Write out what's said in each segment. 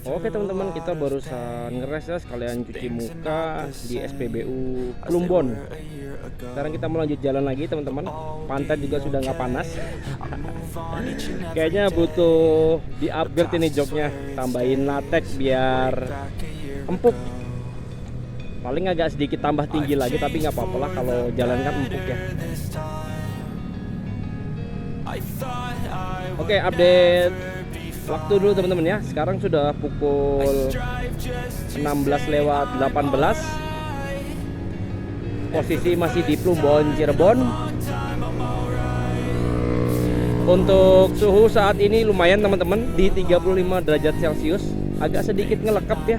Oke teman-teman, kita barusan ngeres ya, sekalian cuci muka di SPBU Plumbon. Sekarang kita mau lanjut jalan lagi teman-teman. Pantai juga sudah nggak panas. Kayaknya butuh di-upgrade ini joknya, tambahin latex biar empuk. Paling agak sedikit tambah tinggi lagi, tapi nggak apa-apa lah kalau jalan kan empuk ya. Oke, update waktu dulu teman-teman ya. Sekarang sudah pukul 16:18. Posisi masih di Plumbon, Cirebon. Untuk suhu saat ini lumayan teman-teman, di 35 derajat Celcius. Agak sedikit ngelekep ya.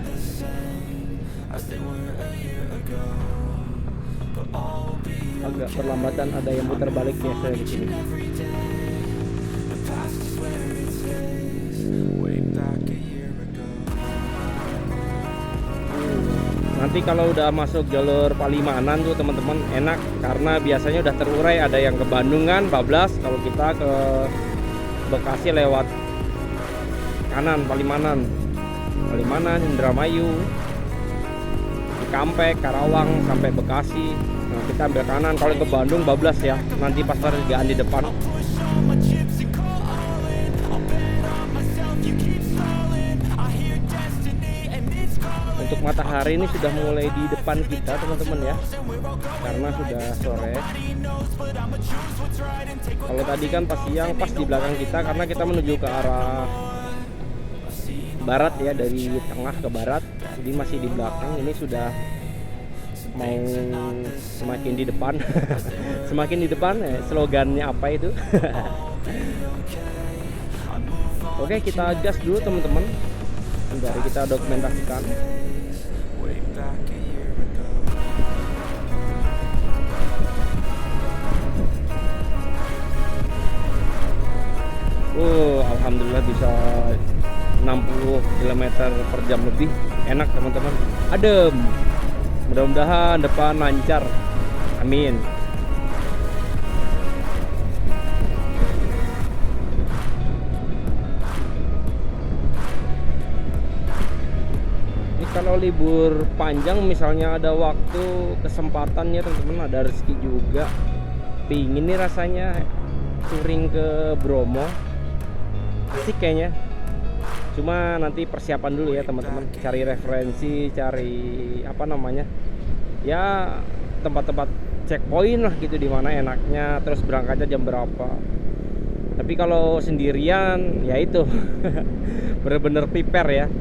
Agak perlambatan, ada yang putar balik biasa di sini. Nanti kalau udah masuk jalur Palimanan tuh teman-teman enak, karena biasanya udah terurai. Ada yang ke Bandungan, bablas. Kalau kita ke Bekasi lewat kanan Palimanan, Indramayu, Cikampek, Karawang sampai Bekasi. Nah, kita ambil kanan. Kalau ke Bandung bablas ya, nanti pas pertigaan di depan. Untuk matahari ini sudah mulai di depan kita teman-teman ya, karena sudah sore. Kalau tadi kan pas siang pas di belakang kita, karena kita menuju ke arah barat ya, dari tengah ke barat, jadi masih di belakang. Ini sudah mau semakin di depan. Semakin di depan ya, slogannya apa itu? Oke, kita gas dulu teman-teman, dari kita dokumentasikan. Alhamdulillah bisa 60 km per jam lebih, enak teman-teman, adem. Mudah-mudahan depan lancar, amin. Ini kalau libur panjang misalnya ada waktu, kesempatan ya teman-teman, ada rezeki juga, pingin nih rasanya touring ke Bromo, asik kayaknya. Cuma nanti persiapan dulu ya teman-teman, cari referensi, cari apa namanya ya, tempat-tempat checkpoint lah gitu, di mana enaknya, terus berangkatnya jam berapa. Tapi kalau sendirian ya itu bener-bener prepare ya.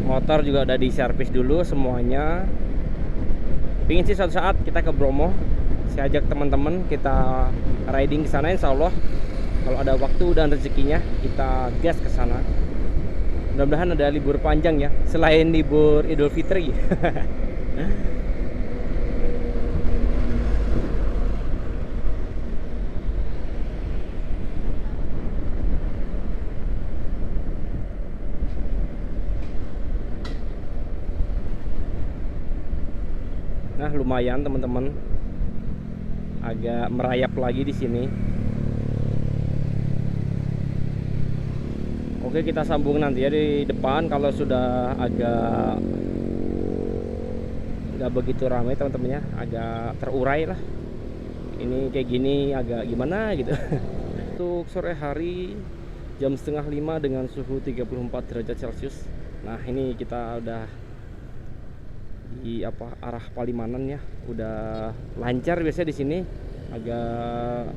Motor juga udah diservis dulu semuanya. Pingin sih suatu saat kita ke Bromo, saya ajak teman-teman kita riding ke sana insya Allah. Kalau ada waktu dan rezekinya kita gas ke sana. Mudah-mudahan ada libur panjang ya, selain libur Idul Fitri. Nah, lumayan teman-teman, agak merayap lagi di sini. Oke, kita sambung nanti ya di depan kalau sudah agak nggak begitu ramai teman-teman ya, agak terurai lah. Ini kayak gini agak gimana gitu. Untuk sore hari jam 4:30 dengan suhu 34 derajat Celcius. Nah, ini kita udah di arah Palimanan ya, udah lancar. Biasanya di sini agak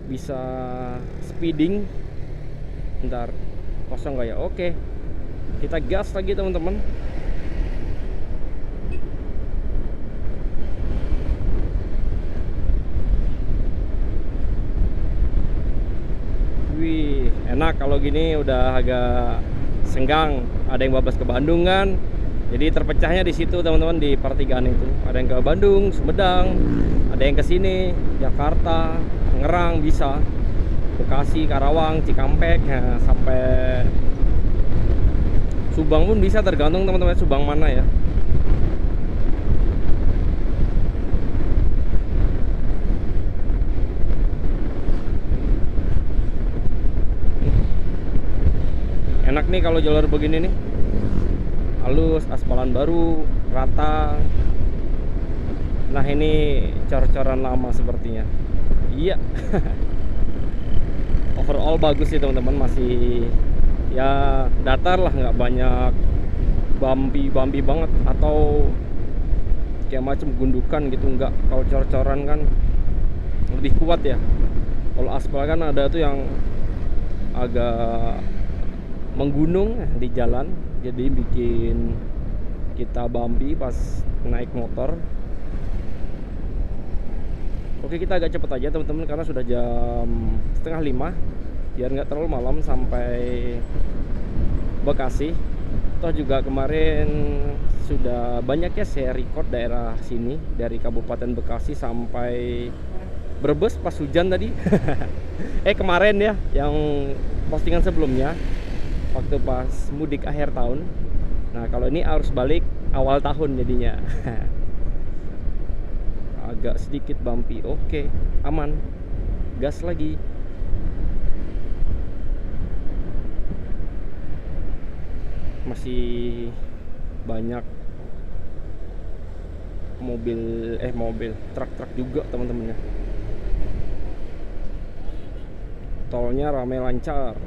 bisa speeding. Bentar, kosong nggak ya? Oke, kita gas lagi teman-teman. Wih, enak kalau gini, udah agak senggang. Ada yang bablas ke Bandung kan, jadi terpecahnya di situ teman-teman, di pertigaan itu. Ada yang ke Bandung, Sumedang, ada yang ke sini Jakarta, Tangerang bisa, Bekasi, Karawang, Cikampek, ya, sampai Subang pun bisa, tergantung teman-teman Subang mana ya. nih kalau jalur begini nih, halus, aspalan baru, rata. Nah ini cor-coran lama sepertinya. Iya. Overall bagus sih teman-teman, masih ya datar lah, nggak banyak bumpy banget atau kayak macam gundukan gitu, nggak. Kalau cor-coran kan lebih kuat ya. Kalau aspal kan ada tuh yang agak menggunung di jalan, jadi bikin kita bumpy pas naik motor. Oke, kita agak cepet aja teman-teman karena sudah jam 4:30, biar nggak terlalu malam sampai Bekasi. Toh juga kemarin sudah banyak ya saya record daerah sini, dari Kabupaten Bekasi sampai Brebes pas hujan tadi. Kemarin ya, yang postingan sebelumnya waktu pas mudik akhir tahun. Nah kalau ini arus balik awal tahun jadinya. Agak sedikit bumpy. Oke, aman, gas lagi. Masih banyak mobil truk juga teman-teman ya. Tolnya ramai lancar.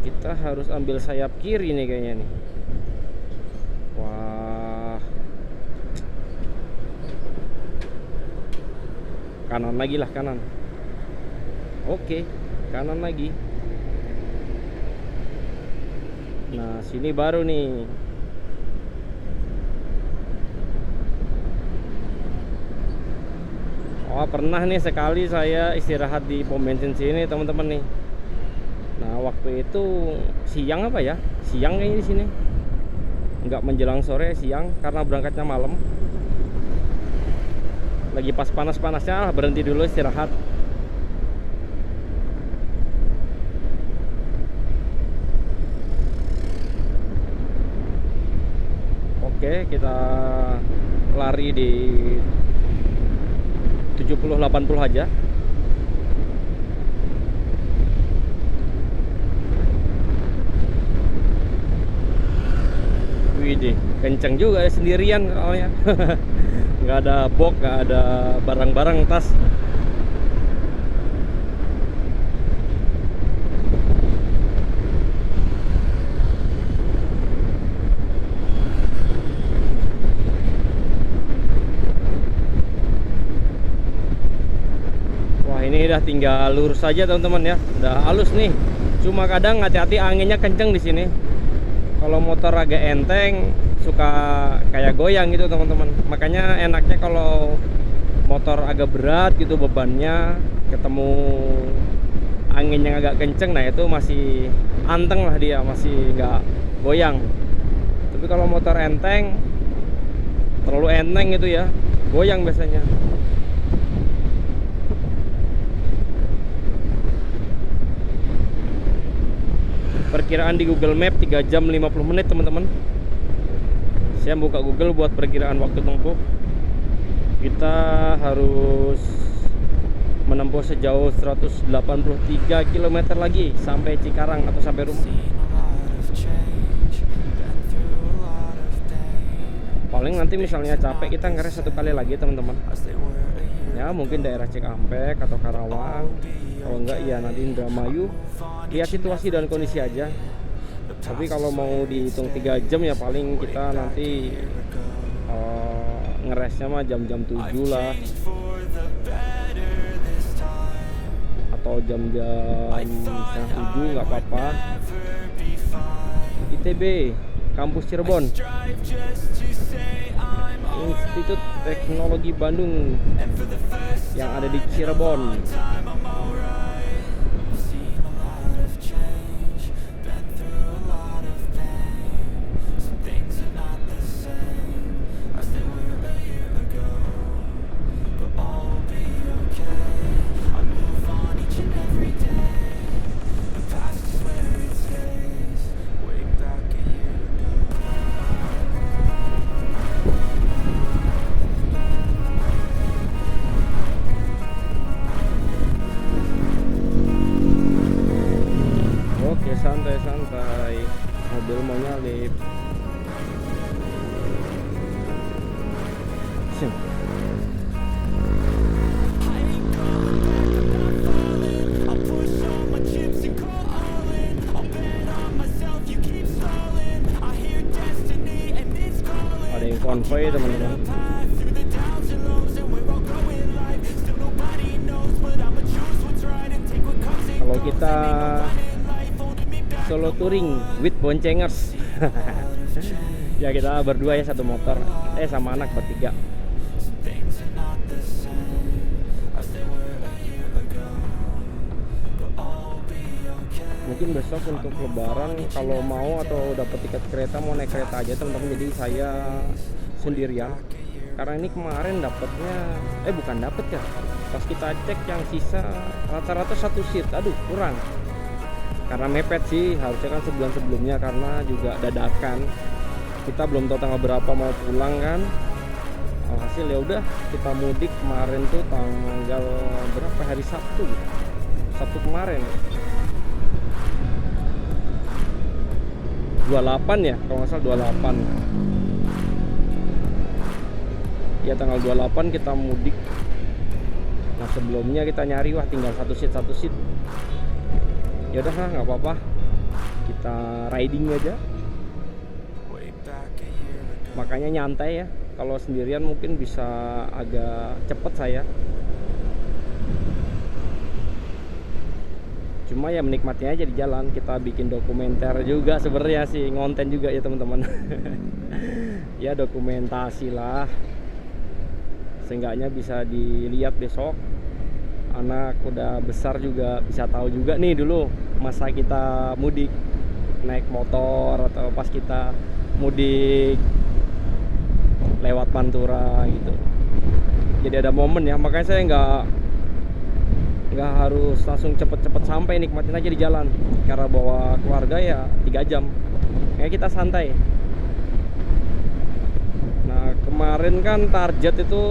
Kita harus ambil sayap kiri nih kayaknya nih. Wah, kanan lagi lah, kanan. Oke, kanan lagi. Nah sini baru nih. Oh pernah nih sekali saya istirahat di pom bensin sini teman-teman nih. Nah waktu itu siang apa ya? Siang kayaknya di sini. Nggak menjelang sore, siang karena berangkatnya malam. Lagi pas panas-panasnya berhenti dulu istirahat. Oke, kita lari di 70-80 aja. Widih, kenceng juga ya, sendirian soalnya. Nggak ada box, nggak ada barang-barang tas. Wah ini udah tinggal lurus saja teman-teman ya, udah halus nih. Cuma kadang hati-hati, anginnya kenceng di sini. Kalau motor agak enteng suka kayak goyang gitu teman-teman. Makanya enaknya kalau motor agak berat gitu bebannya, ketemu angin yang agak kenceng, nah itu masih anteng lah dia, masih nggak goyang. Tapi kalau motor enteng, terlalu enteng gitu ya, goyang biasanya. Perkiraan di Google Map 3 jam 50 menit teman-teman. Saya buka Google buat perkiraan waktu tempuh. Kita harus menempuh sejauh 183 km lagi sampai Cikarang atau sampai rumah. Paling nanti misalnya capek kita ngeres satu kali lagi teman-teman. Ya mungkin daerah Cikampek atau Karawang. Kalau enggak ya nanti Indramayu. Lihat situasi dan kondisi aja. Tapi kalau mau dihitung 3 jam ya paling kita nanti ngeresnya mah jam-jam 7 lah, atau jam-jam setengah 7 nggak apa-apa. ITB Kampus Cirebon, Institut Teknologi Bandung yang ada di Cirebon. nyonya lip. Ada yang konvoy teman-teman. Kalau kita solo touring with boncengers ya kita berdua ya, satu motor, sama anak bertiga. Mungkin besok untuk lebaran kalau mau atau dapat tiket kereta mau naik kereta aja teman-teman. Jadi saya sendirian karena ini kemarin dapatnya bukan dapat ya, pas kita cek yang sisa rata-rata satu seat, aduh kurang. Karena mepet sih, harusnya kan sebulan sebelumnya, karena juga dadakan. Kita belum tahu tanggal berapa mau pulang kan. Alhasil ya udah kita mudik kemarin tuh tanggal berapa, hari Sabtu kemarin 28 ya kalau nggak salah, 28 ya, tanggal 28 kita mudik. Nah sebelumnya kita nyari, wah tinggal satu seat. Ya udah lah, nggak apa-apa, kita riding aja. Makanya nyantai ya, kalau sendirian mungkin bisa agak cepet saya. Cuma ya menikmati aja di jalan. Kita bikin dokumenter juga sebenarnya sih, ngonten juga ya teman-teman. Ya dokumentasi lah, seenggaknya bisa dilihat besok. Anak udah besar juga bisa tahu juga nih dulu masa kita mudik naik motor, atau pas kita mudik lewat Pantura gitu. Jadi ada momen ya, makanya saya nggak harus langsung cepet-cepet sampai, nikmatin aja di jalan. Karena bawa keluarga ya 3 jam, kayak kita santai. Nah kemarin kan target itu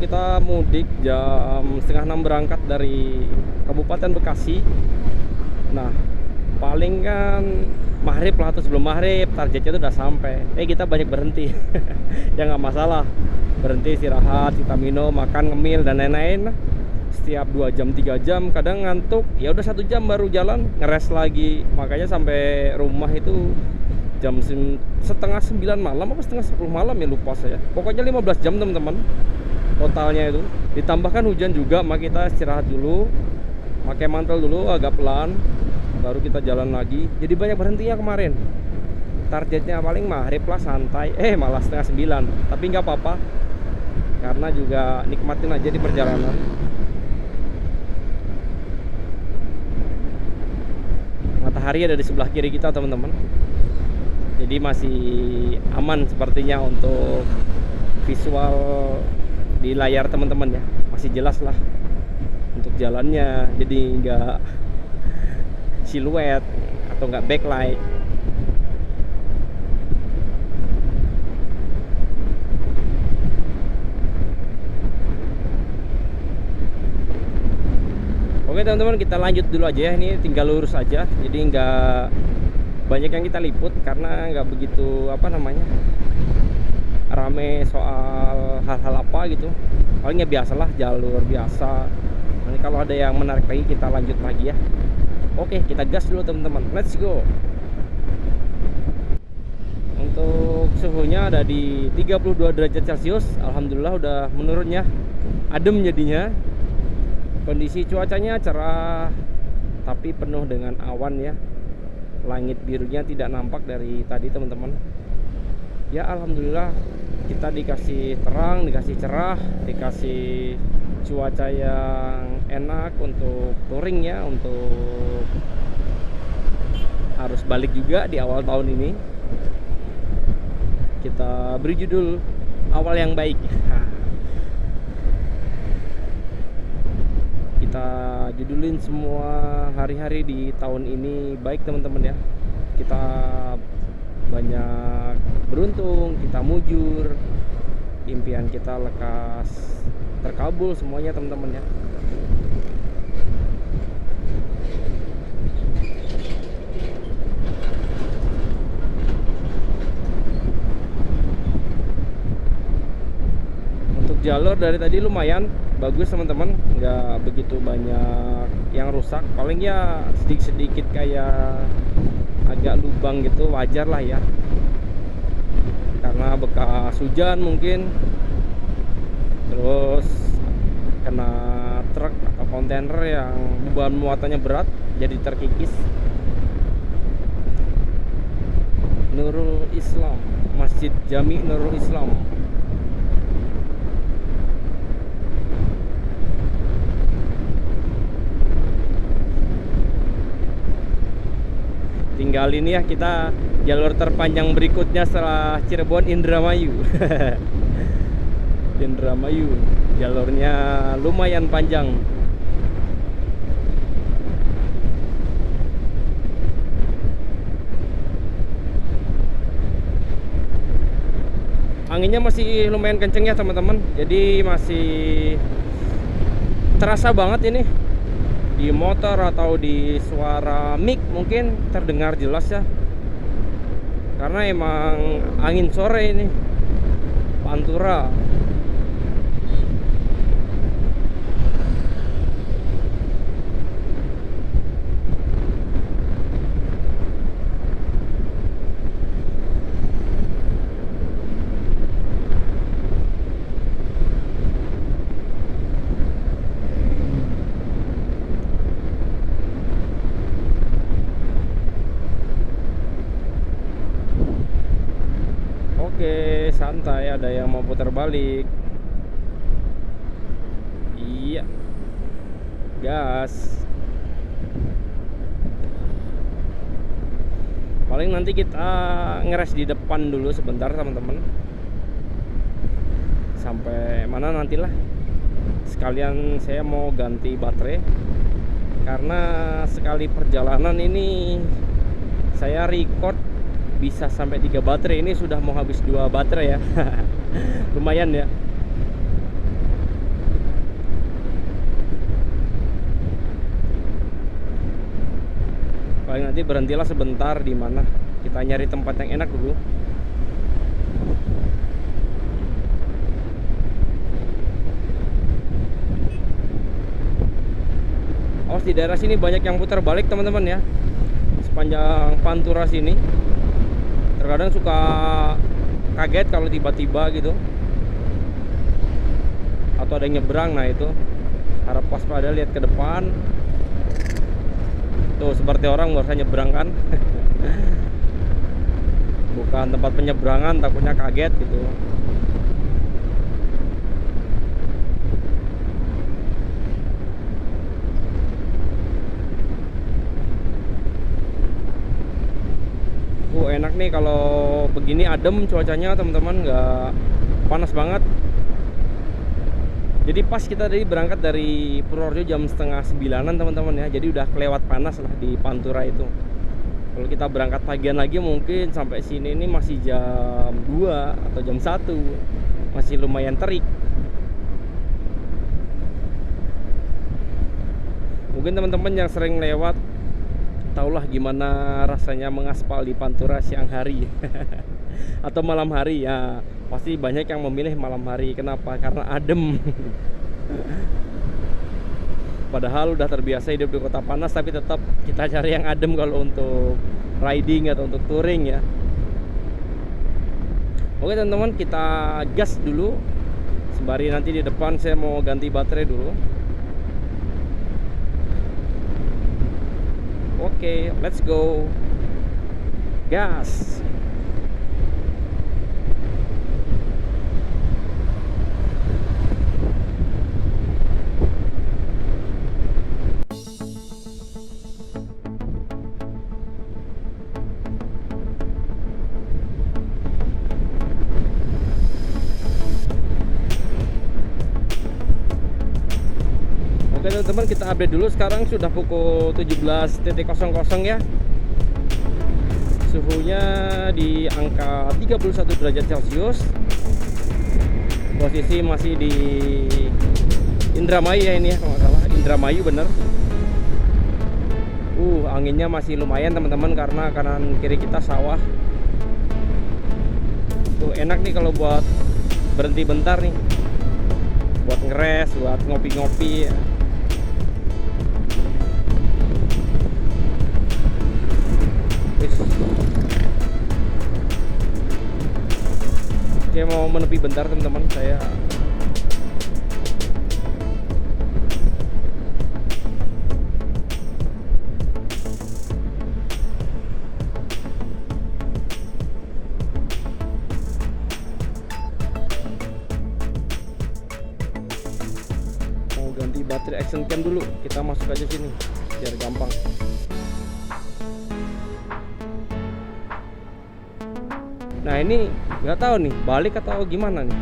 kita mudik jam 5:30 berangkat dari Kabupaten Bekasi. Nah paling kan maghrib lah atau sebelum maghrib targetnya itu udah sampai. Kita banyak berhenti. Ya nggak masalah, berhenti istirahat, kita minum, makan, ngemil dan lain-lain. Setiap 2 jam 3 jam, kadang ngantuk ya udah 1 jam baru jalan, ngeres lagi. Makanya sampai rumah itu jam 8:30 malam apa 8:30 malam ya, lupa saya. Pokoknya 15 jam teman-teman totalnya itu. Ditambahkan hujan juga, maka kita istirahat dulu, pakai mantel dulu agak pelan, baru kita jalan lagi. Jadi banyak berhentinya kemarin. Targetnya paling maghrib lah, santai. Malah 8:30. Tapi nggak apa-apa, karena juga nikmatin aja di perjalanan. Matahari ada di sebelah kiri kita teman-teman. Jadi masih aman sepertinya untuk visual di layar teman-teman ya, masih jelas lah untuk jalannya. Jadi nggak siluet atau nggak backlight. Oke teman-teman, kita lanjut dulu aja ya. Ini tinggal lurus aja, jadi nggak banyak yang kita liput karena nggak begitu rame soal hal-hal apa gitu. Palingnya biasalah, jalur biasa. Nanti kalau ada yang menarik lagi kita lanjut lagi ya. Oke, kita gas dulu teman-teman, let's go. Untuk suhunya ada di 32 derajat Celcius. Alhamdulillah udah menurun ya, adem jadinya. Kondisi cuacanya cerah tapi penuh dengan awan ya. Langit birunya tidak nampak dari tadi teman-teman. Ya alhamdulillah kita dikasih terang, dikasih cerah, dikasih cuaca yang enak untuk touring ya, untuk harus balik juga di awal tahun ini. Kita beri judul awal yang baik. Kita judulin semua hari-hari di tahun ini baik teman-teman ya. Kita banyak beruntung, kita mujur, impian kita lekas terkabul semuanya teman-teman ya. jalur dari tadi lumayan bagus teman-teman, nggak begitu banyak yang rusak, paling ya sedikit-sedikit kayak agak lubang gitu, wajar lah ya, karena bekas hujan mungkin, terus kena truk atau kontainer yang beban muatannya berat jadi terkikis. Nurul Islam, Masjid Jami Nurul Islam. Tinggal ini ya, kita jalur terpanjang berikutnya setelah Cirebon, Indramayu. Indramayu, jalurnya lumayan panjang. Anginnya masih lumayan kenceng ya teman-teman, jadi masih terasa banget ini di motor atau di suara mic, mungkin terdengar jelas ya, karena emang angin sore ini, pantura. Oke, santai, ada yang mau putar balik. Iya, gas. Paling nanti kita ngeres di depan dulu sebentar teman-teman, sampai mana nantilah. Sekalian saya mau ganti baterai, karena sekali perjalanan ini saya record bisa sampai 3 baterai. Ini sudah mau habis 2 baterai ya. Lumayan ya. Paling nanti berhentilah sebentar di mana. Kita nyari tempat yang enak dulu. Awas, di daerah sini banyak yang putar balik teman-teman ya. Sepanjang Pantura sini terkadang suka kaget kalau tiba-tiba gitu, atau ada yang nyebrang. Nah itu harap waspada, lihat ke depan tuh, seperti orang barusan nyebrang kan. Bukan tempat penyeberangan, takutnya kaget gitu. Enak nih kalau begini, adem cuacanya teman-teman, nggak panas banget. Jadi pas kita tadi berangkat dari Purworejo jam setengah 9-an teman-teman ya, jadi udah kelewat panas lah di Pantura itu. Kalau kita berangkat pagian lagi mungkin sampai sini ini masih jam 2 atau jam 1, masih lumayan terik. Mungkin teman-teman yang sering lewat tahulah gimana rasanya mengaspal di Pantura siang hari atau malam hari ya. Pasti banyak yang memilih malam hari. Kenapa? Karena adem. Padahal udah terbiasa hidup di kota panas, tapi tetap kita cari yang adem kalau untuk riding atau untuk touring ya. Oke teman-teman, kita gas dulu. Sembari nanti di depan saya mau ganti baterai dulu. Oke, let's go. Gas. Oke teman-teman, kita update dulu. Sekarang sudah pukul 17.00 ya. Suhunya di angka 31 derajat Celcius. Posisi masih di Indramayu ya ini ya, kalau nggak salah Indramayu bener. Anginnya masih lumayan teman-teman, karena kanan kiri kita sawah. Tuh enak nih kalau buat berhenti bentar nih. ngeres, buat ngopi-ngopi ya. Oke, mau menepi bentar teman-teman, saya mau ganti baterai action cam dulu. Kita masuk aja sini biar gampang. Nah ini nggak tahu nih balik atau gimana nih.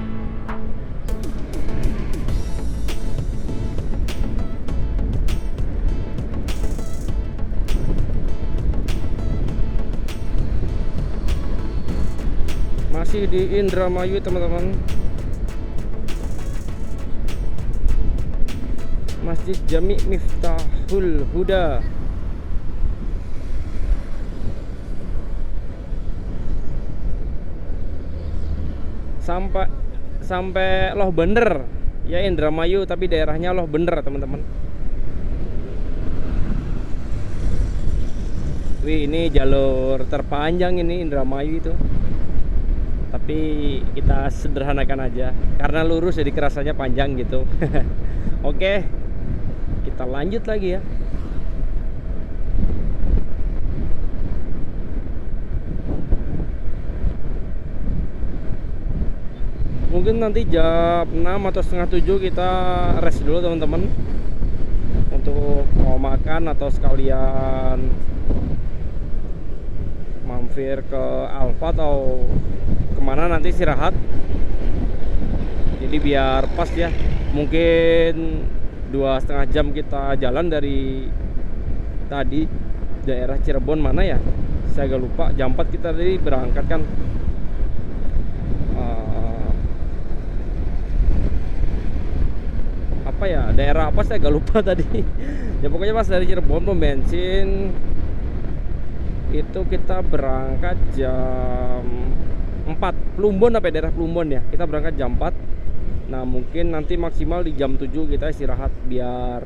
Masih di Indramayu teman-teman. Masjid Jami Miftahul Huda. Sampai Loh Bener ya, Indramayu tapi daerahnya Loh Bener teman-teman. Wih, ini jalur terpanjang ini Indramayu itu, tapi kita sederhanakan aja karena lurus jadi kerasanya panjang gitu. Oke, kita lanjut lagi ya. Mungkin nanti jam 6 atau setengah 7 kita rest dulu teman-teman, untuk mau makan atau sekalian mampir ke Alfa atau kemana nanti istirahat. Jadi biar pas ya, mungkin 2,5 jam kita jalan dari tadi daerah Cirebon mana ya, saya agak lupa. Jam 4 kita tadi berangkat kan. Apa ya, daerah apa saya agak lupa tadi. Ya pokoknya pas dari Cirebon pom bensin itu kita berangkat jam 4 Plumbon, sampai daerah Plumbon ya. Kita berangkat jam 4. Nah mungkin nanti maksimal di jam 7 kita istirahat, biar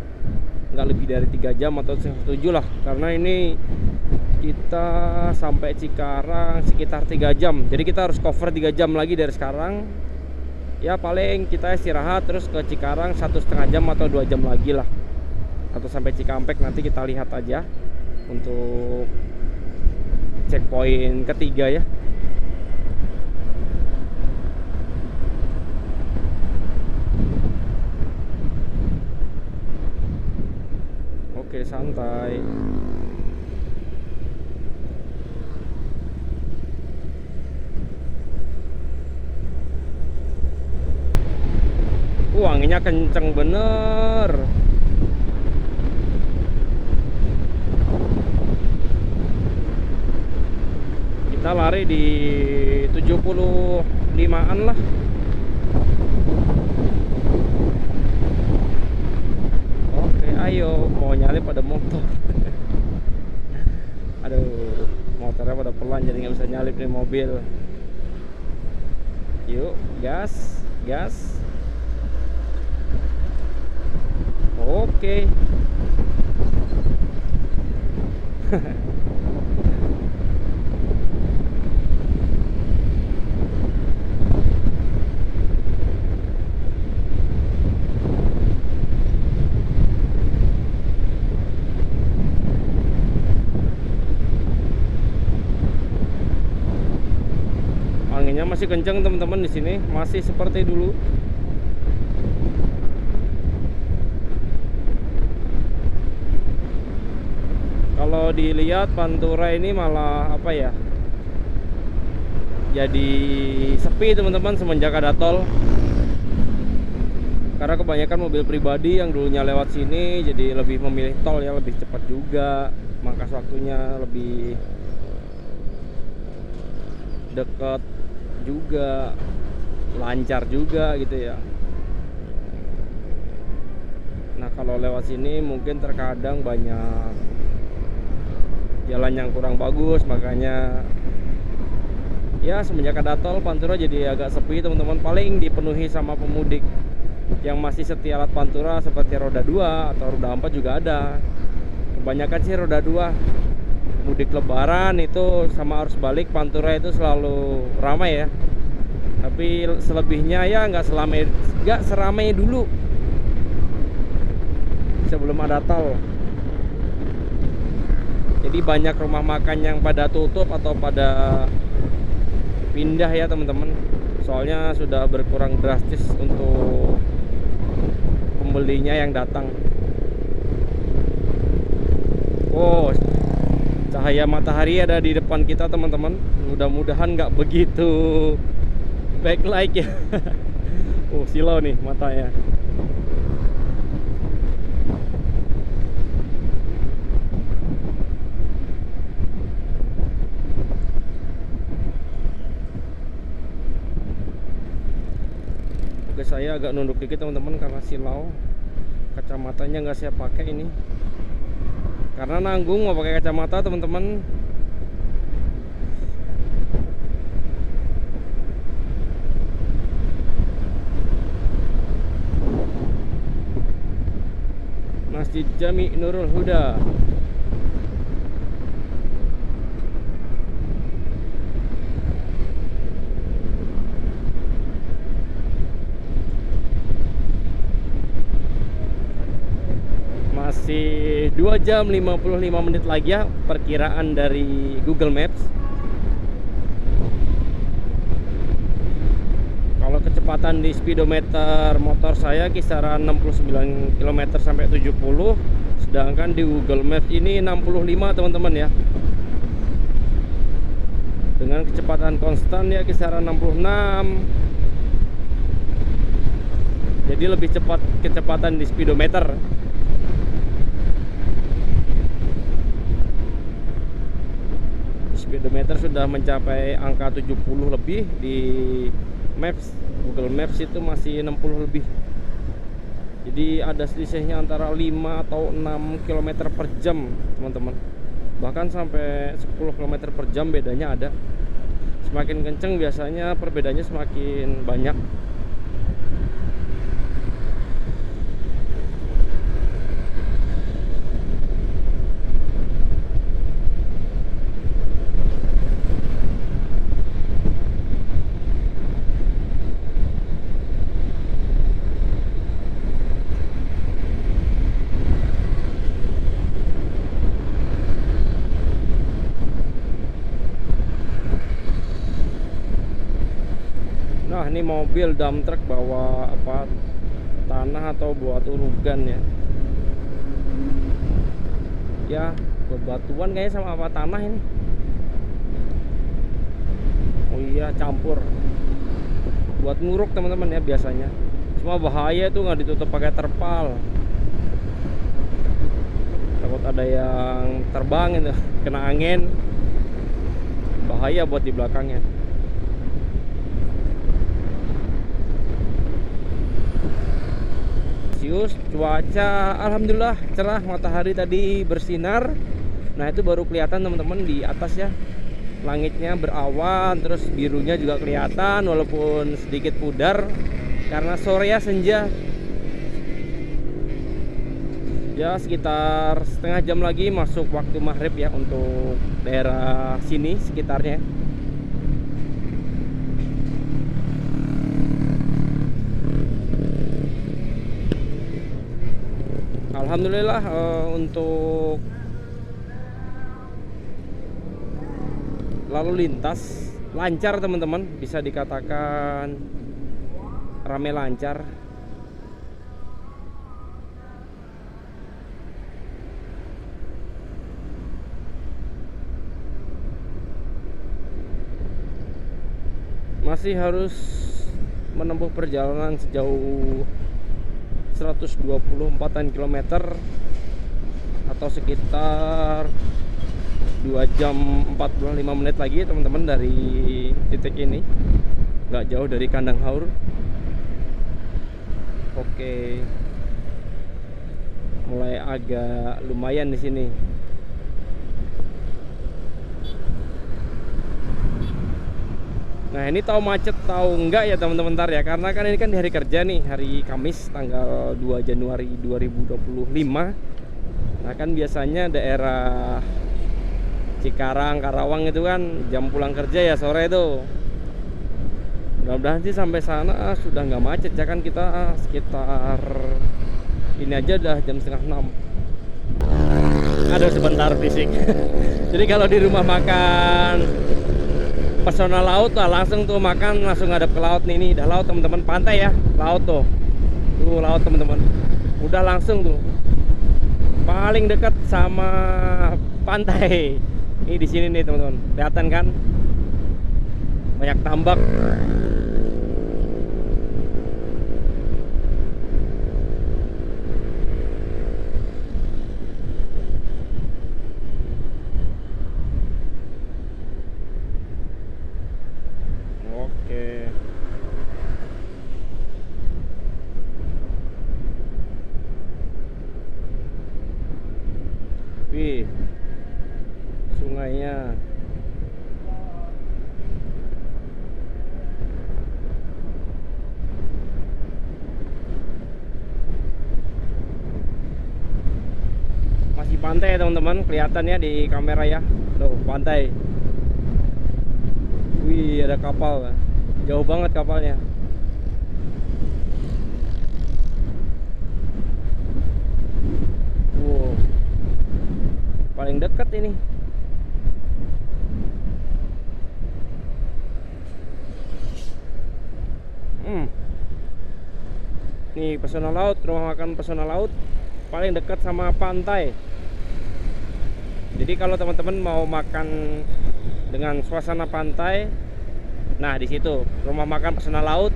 nggak lebih dari 3 jam atau 7 lah, karena ini kita sampai Cikarang sekitar 3 jam. Jadi kita harus cover 3 jam lagi dari sekarang. Ya paling kita istirahat terus ke Cikarang 1,5 jam atau 2 jam lagi lah, atau sampai Cikampek. Nanti kita lihat aja untuk checkpoint ketiga ya. Oke, santai. Anginnya kenceng bener. Kita lari di 75-an lah. Oke, ayo, mau nyalip pada motor. Aduh, motornya pada pelan jadi nggak bisa nyalip nih mobil. Yuk, gas, gas. Oke. Anginnya masih kencang teman-teman, di sini masih seperti dulu. Kalau dilihat Pantura ini malah apa ya, jadi sepi teman-teman semenjak ada tol, karena kebanyakan mobil pribadi yang dulunya lewat sini jadi lebih memilih tol ya, lebih cepat juga, mangkas waktunya lebih dekat juga, lancar juga gitu ya. Nah kalau lewat sini mungkin terkadang banyak jalan yang kurang bagus, makanya ya semenjak ada tol Pantura jadi agak sepi teman-teman, paling dipenuhi sama pemudik. yang masih setia alat pantura seperti roda 2 atau roda 4 juga ada. Kebanyakan sih roda 2. Mudik lebaran itu sama arus balik pantura itu selalu ramai ya. Tapi selebihnya ya nggak seramai dulu sebelum ada tol. Jadi banyak rumah makan yang pada tutup atau pada pindah ya teman-teman. Soalnya sudah berkurang drastis untuk pembelinya yang datang. Oh, cahaya matahari ada di depan kita teman-teman. Mudah-mudahan nggak begitu backlight ya. Oh, silau nih matanya. Oke, saya agak nunduk dikit teman-teman karena silau. Kacamatanya nggak saya pakai ini karena nanggung mau pakai kacamata teman-teman. Masjid Jami Nurul Huda. Masih 2 jam 55 menit lagi ya perkiraan dari Google Maps. Kalau kecepatan di speedometer motor saya kisaran 69 km sampai 70, sedangkan di Google Maps ini 65 teman-teman ya. Dengan kecepatan konstan ya kisaran 66. Jadi lebih cepat kecepatan di speedometer. Speedometer sudah mencapai angka 70 lebih, di Maps, Google Maps itu masih 60 lebih. Jadi ada selisihnya antara 5 atau 6 km per jam teman-teman. Bahkan sampai 10 km per jam bedanya ada. Semakin kenceng biasanya perbedaannya semakin banyak. Nah, ini mobil dump truck bawa apa, tanah atau buat urugan ya. Ya, bebatuan kayaknya sama apa tanah ini. Oh iya, campur. Buat nguruk teman-teman ya biasanya. Cuma bahaya tuh nggak ditutup pakai terpal. Takut ada yang terbang itu, kena angin. Bahaya buat di belakangnya. Cuaca alhamdulillah cerah, matahari tadi bersinar. Nah, itu baru kelihatan teman-teman di atas ya. Langitnya berawan, terus birunya juga kelihatan walaupun sedikit pudar karena sore ya, senja. Ya, sekitar setengah jam lagi masuk waktu maghrib ya untuk daerah sini sekitarnya. Alhamdulillah untuk lalu lintas lancar teman-teman, bisa dikatakan rame lancar. Masih harus menempuh perjalanan sejauh 124 km atau sekitar 2 jam 45 menit lagi teman-teman dari titik ini. Nggak jauh dari kandang haur. Oke, mulai agak lumayan di sini. Nah ini tahu macet tahu enggak ya teman-teman ntar ya, karena kan ini kan di hari kerja nih, hari Kamis tanggal 2 Januari 2025. Nah kan biasanya daerah Cikarang, Karawang itu kan jam pulang kerja ya sore itu. Mudah-mudahan sih sampai sana sudah nggak macet ya kan, kita sekitar ini aja udah jam setengah 6. Aduh sebentar fisik. Jadi kalau di rumah makan Pesona Laut lah, langsung tuh makan langsung ngadep ke laut nih. Ini udah laut teman-teman, pantai ya, laut tuh. Tuh laut teman-teman. Udah langsung tuh. Paling dekat sama pantai. Ini di sini nih teman-teman. Kelihatan kan? Banyak tambak. Wih, sungainya. Masih pantai ya teman-teman, kelihatannya di kamera ya. Loh, pantai. Wih, ada kapal. Jauh banget kapalnya. Wow. Paling dekat ini. Nih Pesona Laut, rumah makan Pesona Laut paling dekat sama pantai. Jadi kalau teman-teman mau makan dengan suasana pantai, nah di situ rumah makan Pesona Laut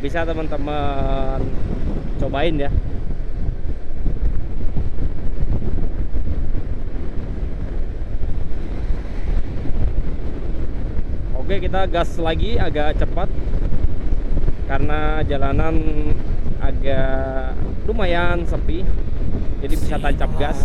bisa teman-teman cobain ya. Oke, kita gas lagi agak cepat karena jalanan agak lumayan sepi, jadi bisa tancap gas.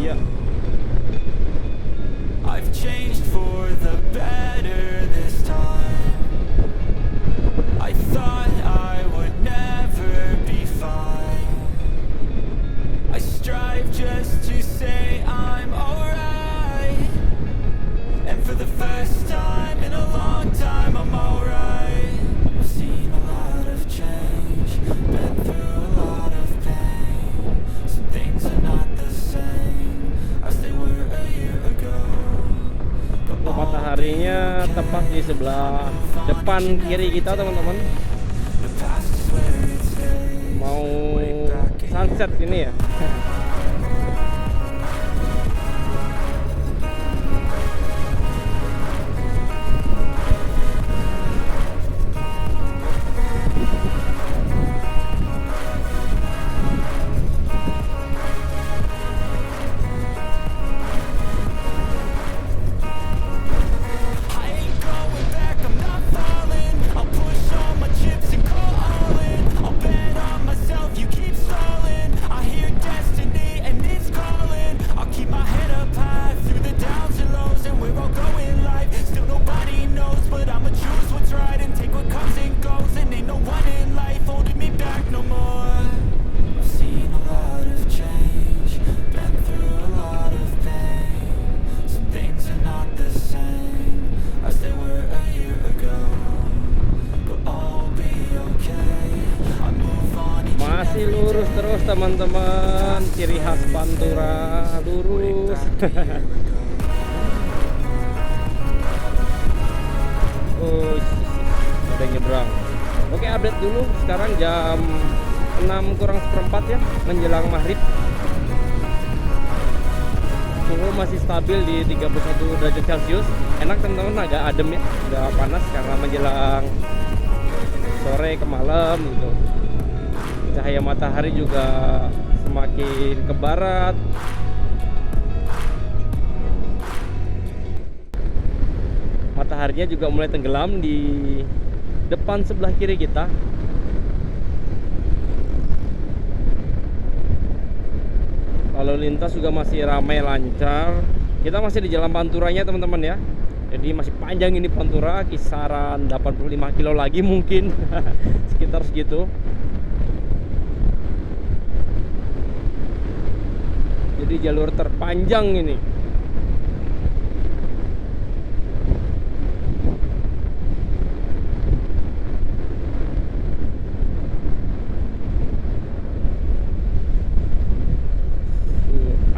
Iya. I've changed for the better this time. I thought I would never be fine. I strive just to say I'm alright. And for the first time in a long time I'm alright. I've seen a lot of change, been through a lot of pain. Some things are not the same as they were a year ago. Mataharinya tepat di sebelah depan kiri kita teman-teman. Mau sunset ini ya. Masih lurus terus teman-teman, ciri khas Pantura, lurus. Oh, ada nyebrang. Oke, update dulu. Sekarang jam 6 kurang seperempat ya, menjelang maghrib. Suhu masih stabil di 31 derajat Celcius. Enak teman-teman, agak adem ya, udah panas karena menjelang sore ke malam gitu. Cahaya matahari juga semakin ke barat. mataharinya juga mulai tenggelam di depan sebelah kiri kita. Lalu lintas juga masih ramai lancar. Kita masih di jalan Panturanya teman-teman ya. Jadi masih panjang ini Pantura, kisaran 85 kilo lagi mungkin. Sekitar segitu. Jadi jalur terpanjang ini.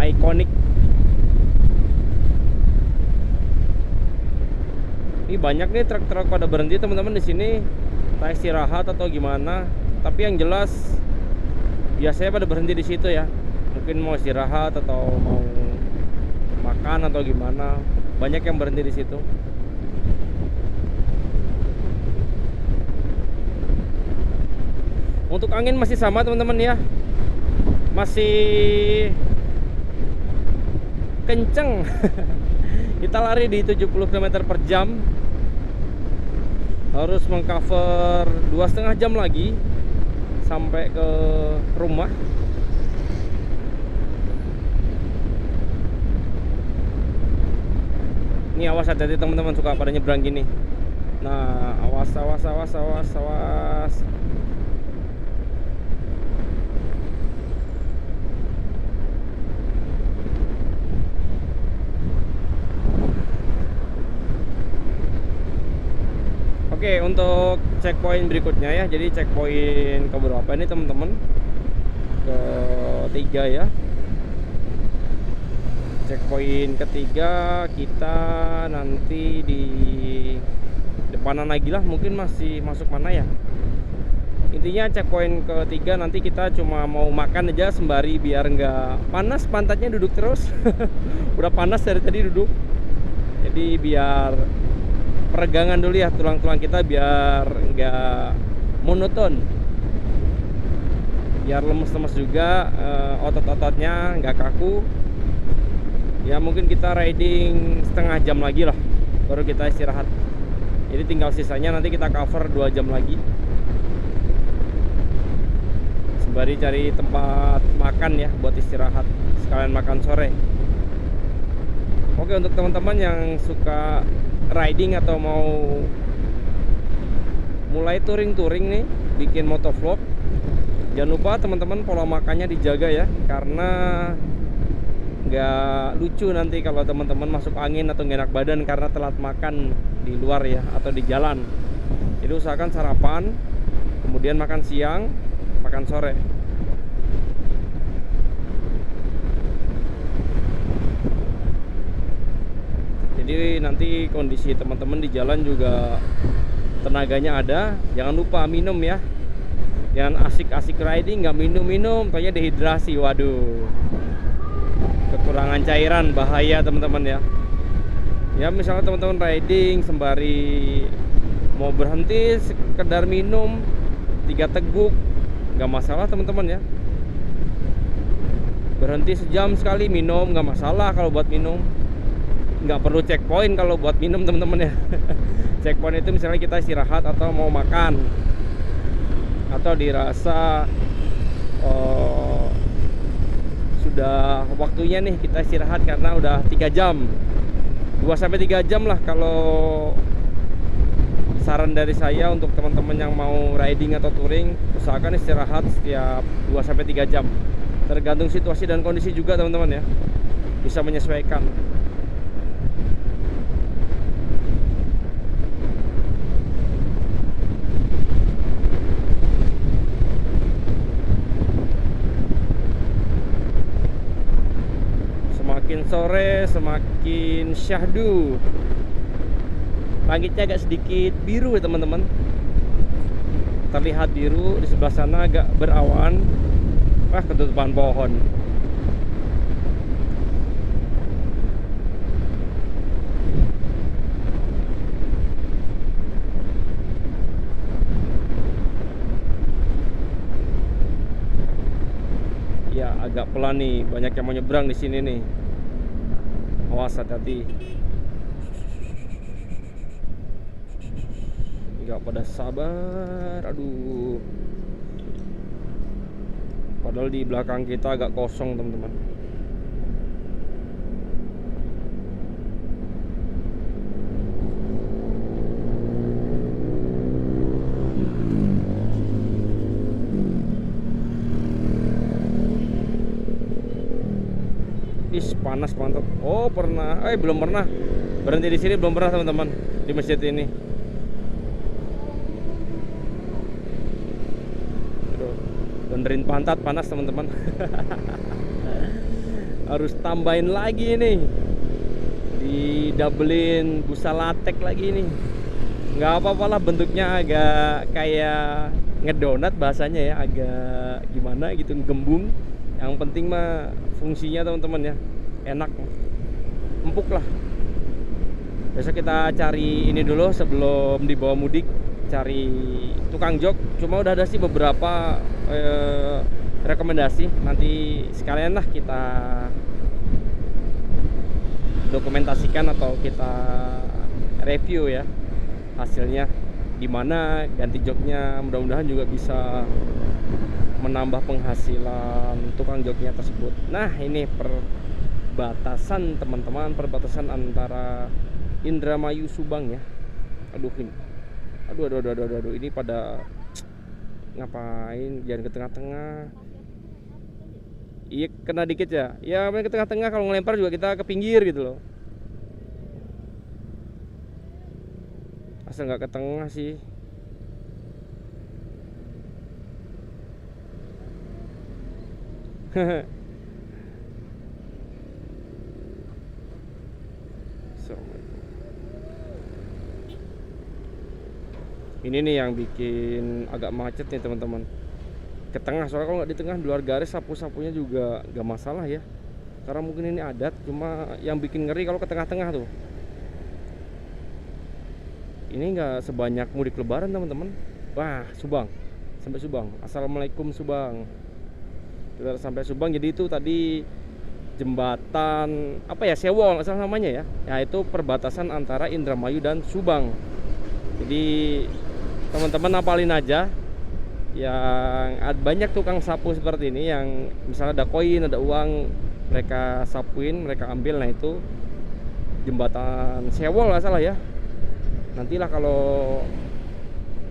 Ikonik. Ini banyak nih truk-truk pada berhenti teman-teman di sini. Entah istirahat atau gimana. Tapi yang jelas biasanya pada berhenti di situ ya. Mungkin mau istirahat atau mau makan atau gimana. Banyak yang berhenti di situ. Untuk angin masih sama teman-teman ya. Masih kenceng. Kita lari di 70 km per jam. Harus mengcover 2,5 jam lagi sampai ke rumah. Ini awas, hati-hati teman-teman, suka pada nyebrang gini. Nah, awas. Oke, untuk checkpoint berikutnya ya. Jadi checkpoint ke berapa ini teman-teman? Ketiga ya. Checkpoint ketiga kita nanti di depanan lagi lah, mungkin masih masuk mana ya. Intinya checkpoint ketiga nanti kita cuma mau makan aja sembari biar nggak panas pantatnya, duduk terus. Udah panas dari tadi duduk. Jadi biar peregangan dulu ya tulang-tulang kita, biar nggak monoton, biar lemes-lemes juga, otot-ototnya nggak kaku ya. Mungkin kita riding setengah jam lagi lah baru kita istirahat. Jadi tinggal sisanya nanti kita cover 2 jam lagi sembari cari tempat makan ya buat istirahat, sekalian makan sore. Oke, untuk teman-teman yang suka riding atau mau mulai touring nih, bikin motovlog, jangan lupa teman-teman pola makannya dijaga ya, karena nggak lucu nanti kalau teman-teman masuk angin atau nggak enak badan karena telat makan di luar ya atau di jalan. Jadi usahakan sarapan, kemudian makan siang, makan sore. Jadi nanti kondisi teman-teman di jalan juga tenaganya ada. Jangan lupa minum ya. Jangan asik-asik riding nggak minum-minum, taunya dehidrasi. Waduh, kekurangan cairan, bahaya teman-teman ya. Ya misalnya teman-teman riding sembari mau berhenti sekedar minum 3 teguk, nggak masalah teman-teman ya. Berhenti sejam sekali minum nggak masalah kalau buat minum. Nggak perlu checkpoint kalau buat minum teman-teman ya. Checkpoint itu misalnya kita istirahat atau mau makan, atau dirasa sudah waktunya nih kita istirahat karena udah 3 jam, 2-3 jam lah kalau saran dari saya untuk teman-teman yang mau riding atau touring. Usahakan istirahat setiap 2-3 jam, tergantung situasi dan kondisi juga teman-teman ya, bisa menyesuaikan. Semakin sore semakin syahdu. Langitnya agak sedikit biru ya teman-teman. Terlihat biru, di sebelah sana agak berawan. Wah, ketutupan pohon. Ya, agak pelan nih, banyak yang mau nyebrang di sini nih. Awas, hati-hati. nggak pada sabar. Aduh, padahal di belakang kita agak kosong teman-teman. Panas mantap. Oh pernah, belum pernah berhenti di sini, belum pernah teman-teman, di masjid ini. Aduh, benerin pantat panas teman-teman. Harus tambahin lagi nih, didoublein busa latek lagi nih. Nggak apa-apa lah, bentuknya agak kayak ngedonat bahasanya ya, agak gimana gitu, gembung. Yang penting mah fungsinya teman-teman ya, enak, empuk lah. Besok kita cari ini dulu sebelum dibawa mudik, cari tukang jok. Cuma udah ada sih beberapa rekomendasi. Nanti sekalian lah kita dokumentasikan atau kita review ya hasilnya gimana, ganti joknya. Mudah-mudahan juga bisa menambah penghasilan tukang joknya tersebut. Nah ini perbatasan teman-teman, perbatasan antara Indramayu Subang ya. Aduh ini, aduh, ini pada ngapain? Jangan ke tengah-tengah. Iya kena dikit ya. Ya main ke tengah-tengah, kalau ngelempar juga kita ke pinggir gitu loh. Asal nggak ke tengah sih. Ini nih yang bikin agak macet nih teman-teman, ke tengah. Soalnya kalau nggak di tengah, di luar garis sapu-sapunya juga nggak masalah ya, karena mungkin ini adat. Cuma yang bikin ngeri kalau ke tengah-tengah tuh. Ini nggak sebanyak mudik lebaran teman-teman. Wah Subang, sampai Subang. Assalamualaikum Subang. Kita sampai Subang. Jadi itu tadi jembatan apa ya, Sewol nggak salah namanya ya. Ya itu perbatasan antara Indramayu dan Subang. Jadi teman-teman hafalin aja. Yang banyak tukang sapu seperti ini, yang misalnya ada koin, ada uang, mereka sapuin, mereka ambil. Nah itu jembatan Sewol nggak salah ya. Nantilah kalau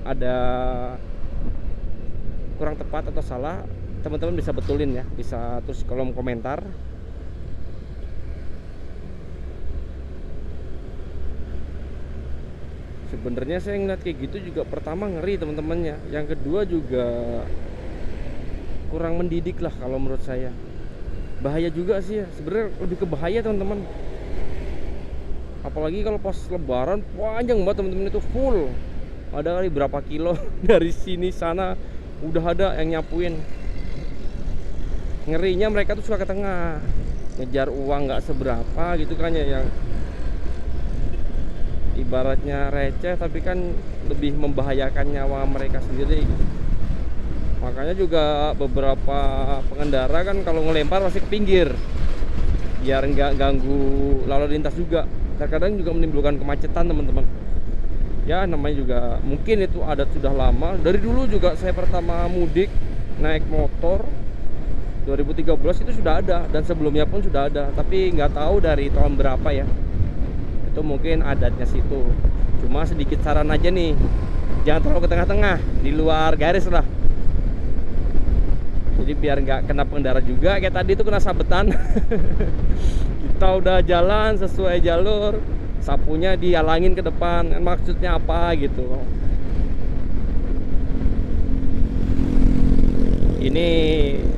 ada kurang tepat atau salah, teman-teman bisa betulin ya, bisa terus kolom komentar. Sebenarnya saya ngeliat kayak gitu juga pertama ngeri teman-temannya, yang kedua juga kurang mendidik lah kalau menurut saya. Bahaya juga sih ya, sebenarnya lebih ke bahaya teman-teman. Apalagi kalau pas lebaran panjang banget teman-teman, itu full. Ada kali berapa kilo dari sini sana udah ada yang nyapuin. Ngerinya mereka tuh suka ke tengah, ngejar uang nggak seberapa gitu kan ya, yang ibaratnya receh tapi kan lebih membahayakan nyawa mereka sendiri. Makanya juga beberapa pengendara kan kalau ngelempar pasti ke pinggir biar nggak ganggu lalu lintas juga. Terkadang juga menimbulkan kemacetan teman-teman. Ya namanya juga mungkin itu adat sudah lama. Dari dulu juga saya pertama mudik naik motor 2013 itu sudah ada, dan sebelumnya pun sudah ada, tapi nggak tahu dari tahun berapa ya. Itu mungkin adatnya situ. Cuma sedikit saran aja nih, jangan terlalu ke tengah-tengah, di luar garis lah. Jadi biar nggak kena pengendara juga, kayak tadi itu kena sabetan. Kita udah jalan sesuai jalur, sapunya dihalangin ke depan. Maksudnya apa gitu. Ini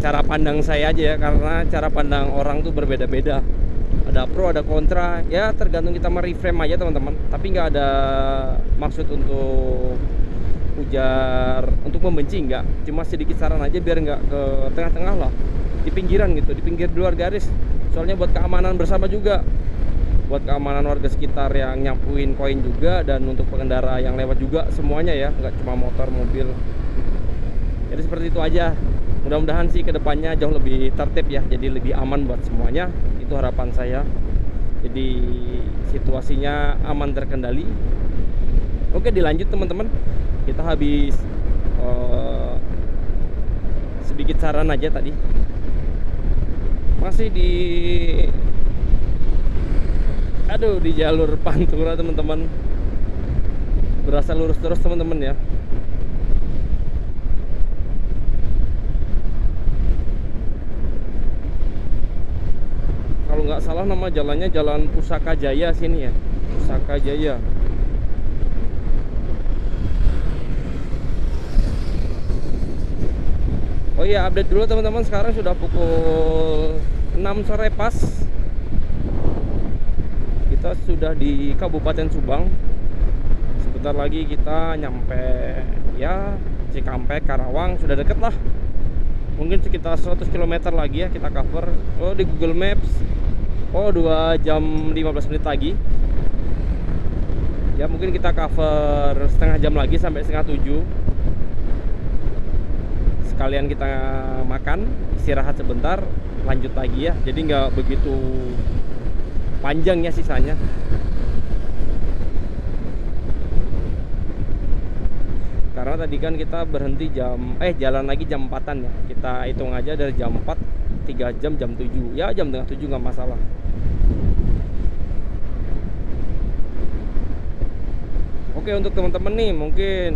cara pandang saya aja ya, karena cara pandang orang tuh berbeda-beda. Ada pro, ada kontra. Ya tergantung kita mereframe aja teman-teman. Tapi nggak ada maksud untuk ujar, untuk membenci, nggak. Cuma sedikit saran aja biar nggak ke tengah-tengah lah, di pinggiran gitu, di pinggir di luar garis. Soalnya buat keamanan bersama juga, buat keamanan warga sekitar yang nyapuin koin juga, dan untuk pengendara yang lewat juga semuanya ya, nggak cuma motor, mobil. Jadi seperti itu aja. Mudah-mudahan sih kedepannya jauh lebih tertib ya, jadi lebih aman buat semuanya. Itu harapan saya. Jadi situasinya aman, terkendali. Oke, dilanjut teman-teman. Kita habis eh, sedikit saran aja tadi. Masih di jalur Pantura teman-teman. Berasa lurus terus teman-teman ya. Kalau nggak salah nama jalannya Jalan Pusaka Jaya sini ya. Pusaka Jaya. Oh iya, update dulu teman-teman. Sekarang sudah pukul 6 sore pas. Kita sudah di Kabupaten Subang. Sebentar lagi kita nyampe ya Cikampek, Karawang. Sudah deket lah. Mungkin sekitar 100 km lagi ya kita cover. Oh, di Google Maps. Oh, 2 jam 15 menit lagi. Ya mungkin kita cover setengah jam lagi sampai setengah 7. Sekalian kita makan, istirahat sebentar, lanjut lagi ya. Jadi nggak begitu panjang ya sisanya. Karena tadi kan kita berhenti jalan lagi jam 4-an ya. Kita hitung aja dari jam 4 3 jam, jam 7. Ya jam tengah 7 nggak masalah. Oke, untuk teman-teman nih mungkin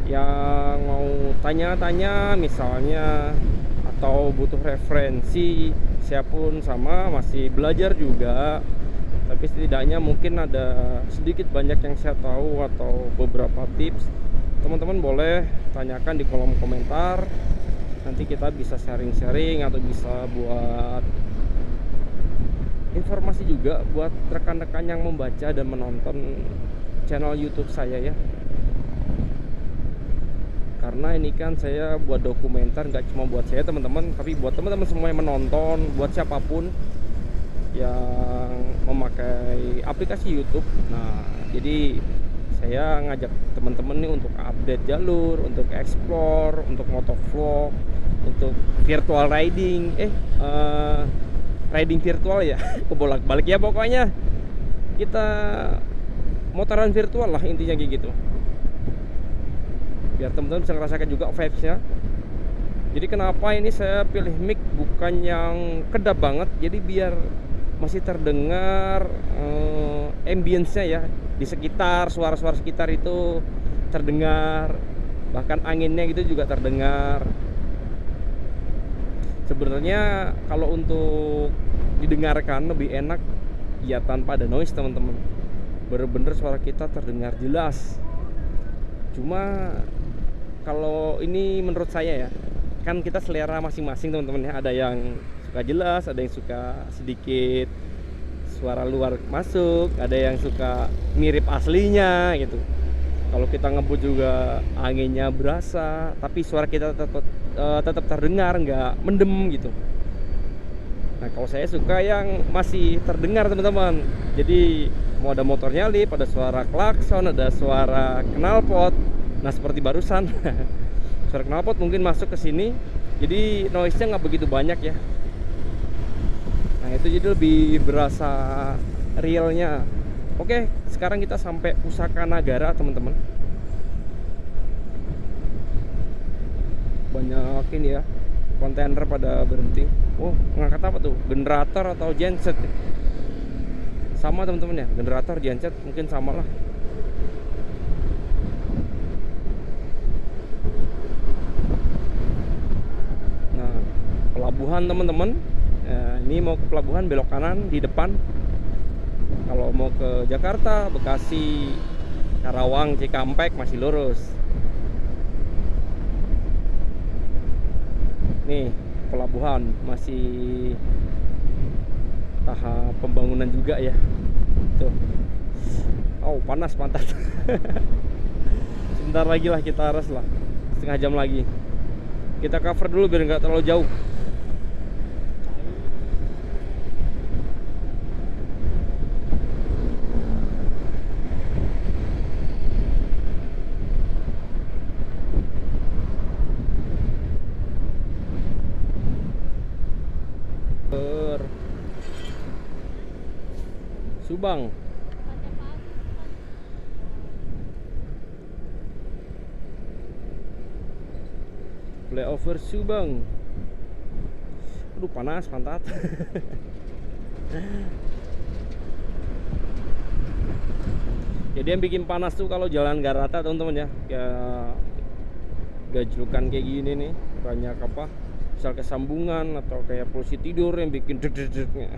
yang mau tanya-tanya misalnya atau butuh referensi, saya pun sama masih belajar juga, tapi setidaknya mungkin ada sedikit banyak yang saya tahu atau beberapa tips. Teman-teman boleh tanyakan di kolom komentar, nanti kita bisa sharing-sharing atau bisa buat informasi juga buat rekan-rekan yang membaca dan menonton channel YouTube saya ya. Karena ini kan saya buat dokumenter, nggak cuma buat saya teman-teman, tapi buat teman-teman semua yang menonton, buat siapapun yang memakai aplikasi YouTube. Nah, jadi saya ngajak teman-teman nih untuk update jalur, untuk explore, untuk motovlog, untuk virtual riding, riding virtual ya, kebolak-balik ya pokoknya. Kita motoran virtual lah intinya kayak gitu. Biar teman-teman bisa ngerasakan juga vibes-nya. Jadi kenapa ini saya pilih mic bukan yang kedap banget, jadi biar masih terdengar ambience-nya ya, di sekitar, suara-suara sekitar itu terdengar, bahkan anginnya gitu juga terdengar. Sebenarnya kalau untuk didengarkan lebih enak ya tanpa ada noise teman-teman. Bener-bener suara kita terdengar jelas. Cuma kalau ini menurut saya ya, kan kita selera masing-masing teman-teman ya. Ada yang suka jelas, ada yang suka sedikit suara luar masuk, ada yang suka mirip aslinya gitu. Kalau kita ngebut juga anginnya berasa, tapi suara kita tetap terdengar, nggak mendem gitu. Nah, kalau saya suka yang masih terdengar teman-teman. Jadi mau ada motor nyalip, ada suara klakson, ada suara knalpot. Nah, seperti barusan suara knalpot mungkin masuk ke sini, jadi noise-nya nggak begitu banyak ya. Nah, itu jadi lebih berasa realnya. Oke, sekarang kita sampai Pusaka Nagara teman-teman. Banyak ini ya, kontainer pada berhenti. Oh, ngangkat apa tuh? Generator atau genset? Sama teman-teman ya, generator, genset mungkin sama lah. Nah, pelabuhan teman-teman. Ini mau ke pelabuhan, belok kanan di depan. Kalau mau ke Jakarta, Bekasi, Karawang, Cikampek masih lurus. Nih, pelabuhan masih tahap pembangunan juga ya. Tuh. Oh, panas pantat. Sebentar lagi lah kita harus lah. Setengah jam lagi. Kita cover dulu biar nggak terlalu jauh. Subang. Flyover Subang. Aduh panas pantat. Jadi yang bikin panas tuh kalau jalan gak rata teman-teman ya. Kayak gajlukan kayak gini nih, banyak apa? Misal kesambungan atau kayak polusi tidur yang bikin deg-deg-degnya.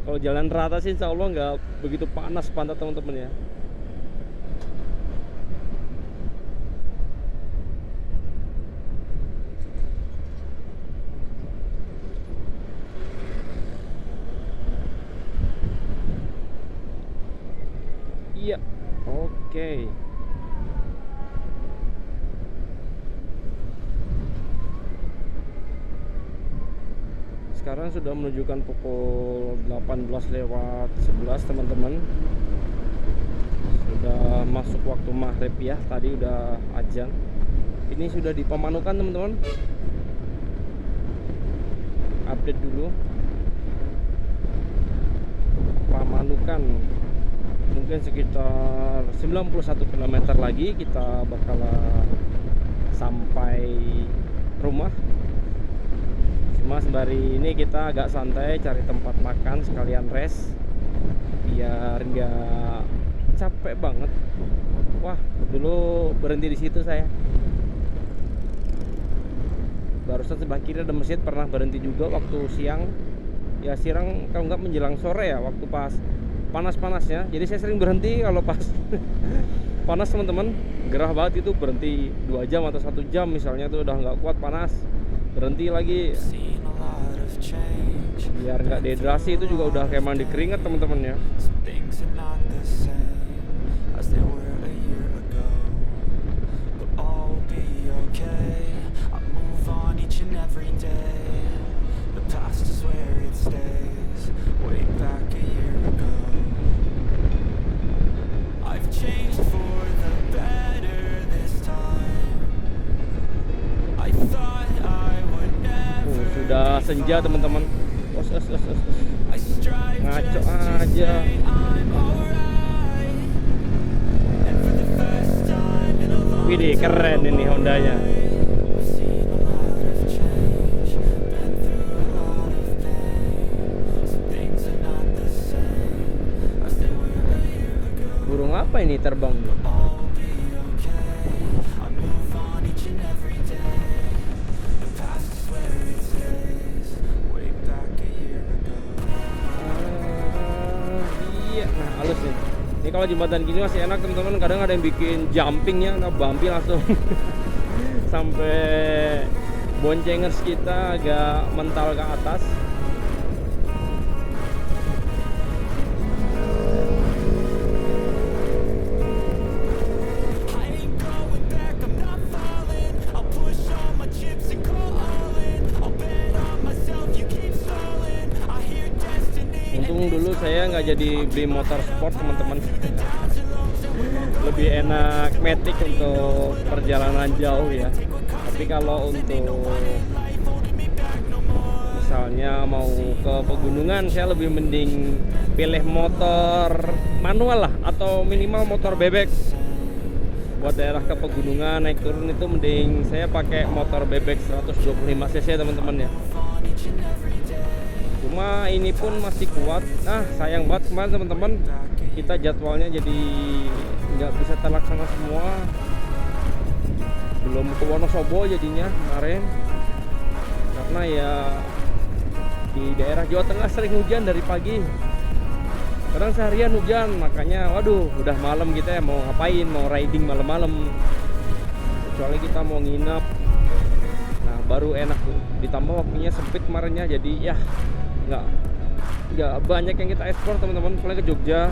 Kalau jalan rata sih insya Allah nggak begitu panas pantat teman-teman ya. Iya, oke. Sekarang sudah menunjukkan pukul 18:11 teman-teman. Sudah masuk waktu maghrib ya. Tadi udah azan. Ini sudah di Pamanukan teman-teman. Update dulu. Pamanukan. Mungkin sekitar 91 km lagi kita bakalan sampai rumah. Cuma sembari ini kita agak santai cari tempat makan sekalian rest biar nggak capek banget. Wah, dulu berhenti di situ saya. Barusan sebelah kiri ada masjid, pernah berhenti juga waktu siang. Ya siang kalau nggak menjelang sore ya, waktu pas panas-panasnya. Jadi saya sering berhenti kalau pas panas teman-teman. Gerah banget itu, berhenti 2 jam atau 1 jam misalnya tuh udah nggak kuat panas, berhenti lagi biar nggak dehidrasi. Itu juga udah kayak mandi keringat teman-teman ya. Sudah senja teman-teman. Ngaco aja. Widih, keren ini Hondanya. Burung apa ini terbang? Ini kalau jembatan gini masih enak teman-teman. Kadang ada yang bikin jumpingnya, nah bumpy langsung sampai boncengers kita agak mental ke atas. Dulu saya nggak jadi beli motor sport teman-teman. Lebih enak matic untuk perjalanan jauh ya. Tapi kalau untuk misalnya mau ke pegunungan, saya lebih mending pilih motor manual lah, atau minimal motor bebek. Buat daerah ke pegunungan naik turun itu mending saya pakai motor bebek 125 cc teman-teman ya. Cuma ini pun masih kuat. Nah sayang banget kemarin teman-teman, kita jadwalnya jadi nggak bisa terlaksana semua. Belum ke Wonosobo jadinya kemarin, karena ya di daerah Jawa Tengah sering hujan dari pagi. Kadang seharian hujan, makanya waduh udah malam kita ya mau ngapain, mau riding malam-malam. Kecuali kita mau nginep, nah baru enak tuh. Ditambah waktunya sempit kemarinnya, jadi ya nggak banyak yang kita ekspor teman-teman. Paling ke Jogja,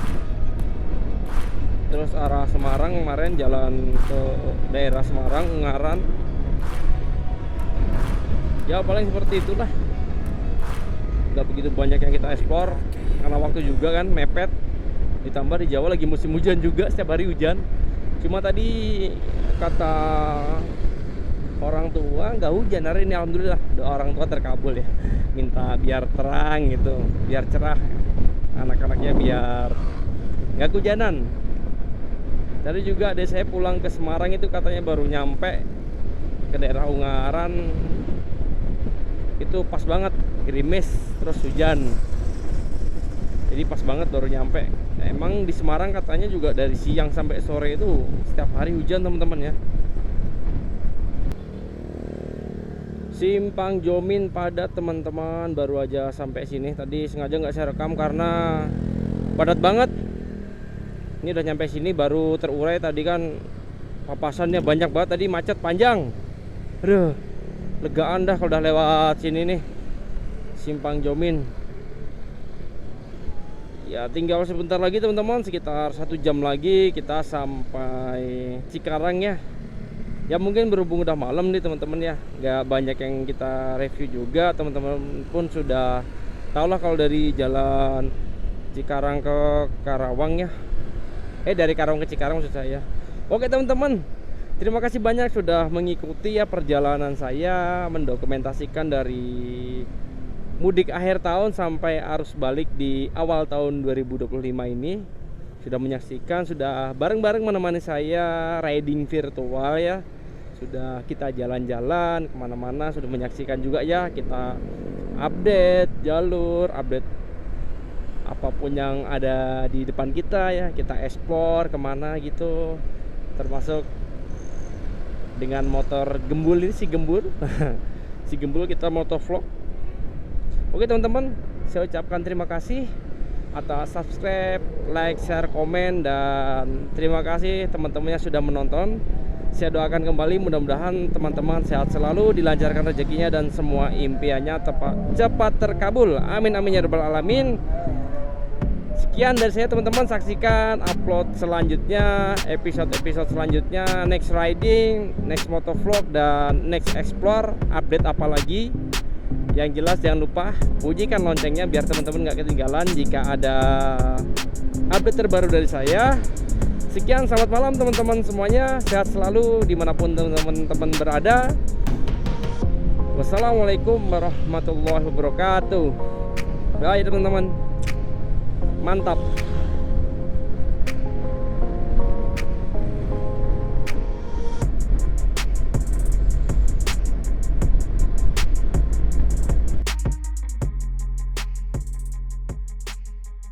terus arah Semarang kemarin, jalan ke daerah Semarang, Ungaran. Ya paling seperti itulah, nggak begitu banyak yang kita ekspor karena waktu juga kan mepet. Ditambah di Jawa lagi musim hujan juga, setiap hari hujan. Cuma tadi kata orang tua nggak hujan hari ini, alhamdulillah. Doa orang tua terkabul ya, minta biar terang gitu, biar cerah, anak-anaknya biar nggak kehujanan. Tadi juga adek saya pulang ke Semarang itu katanya baru nyampe ke daerah Ungaran itu pas banget, gerimis terus hujan. Jadi pas banget baru nyampe. Nah, emang di Semarang katanya juga dari siang sampai sore itu setiap hari hujan teman-teman ya. Simpang Jomin padat teman-teman, baru aja sampai sini. Tadi sengaja nggak saya rekam karena padat banget. Ini udah nyampe sini baru terurai, tadi kan papasannya banyak banget, tadi macet panjang. Aduh, legaan dah kalau udah lewat sini nih, Simpang Jomin. Ya tinggal sebentar lagi teman-teman, sekitar 1 jam lagi kita sampai Cikarang ya. Ya mungkin berhubung udah malam nih teman-teman ya, nggak banyak yang kita review juga. Teman-teman pun sudah tahu lah kalau dari jalan Cikarang ke Karawang ya. Dari Karawang ke Cikarang maksud saya. Oke teman-teman, terima kasih banyak sudah mengikuti ya perjalanan saya mendokumentasikan dari mudik akhir tahun sampai arus balik di awal tahun 2025 ini. Sudah menyaksikan, sudah bareng-bareng menemani saya riding virtual ya. Sudah kita jalan-jalan kemana-mana, sudah menyaksikan juga ya, kita update jalur, update apapun yang ada di depan kita ya. Kita explore kemana gitu, termasuk dengan motor gembul ini, si gembul si gembul kita motovlog. Oke teman-teman, saya ucapkan terima kasih atas subscribe, like, share, komen, dan terima kasih teman-teman yang sudah menonton. Saya doakan kembali mudah-mudahan teman-teman sehat selalu, dilancarkan rezekinya dan semua impiannya cepat terkabul. Amin amin ya rabbal alamin. Sekian dari saya teman-teman, saksikan upload selanjutnya, episode-episode selanjutnya, next riding, next motovlog, dan next explore, update apa lagi. Yang jelas jangan lupa bunyikan loncengnya biar teman-teman nggak ketinggalan jika ada update terbaru dari saya. Sekian, selamat malam teman-teman semuanya, sehat selalu dimanapun teman-teman berada. Wassalamualaikum warahmatullahi wabarakatuh. Bye teman-teman, mantap.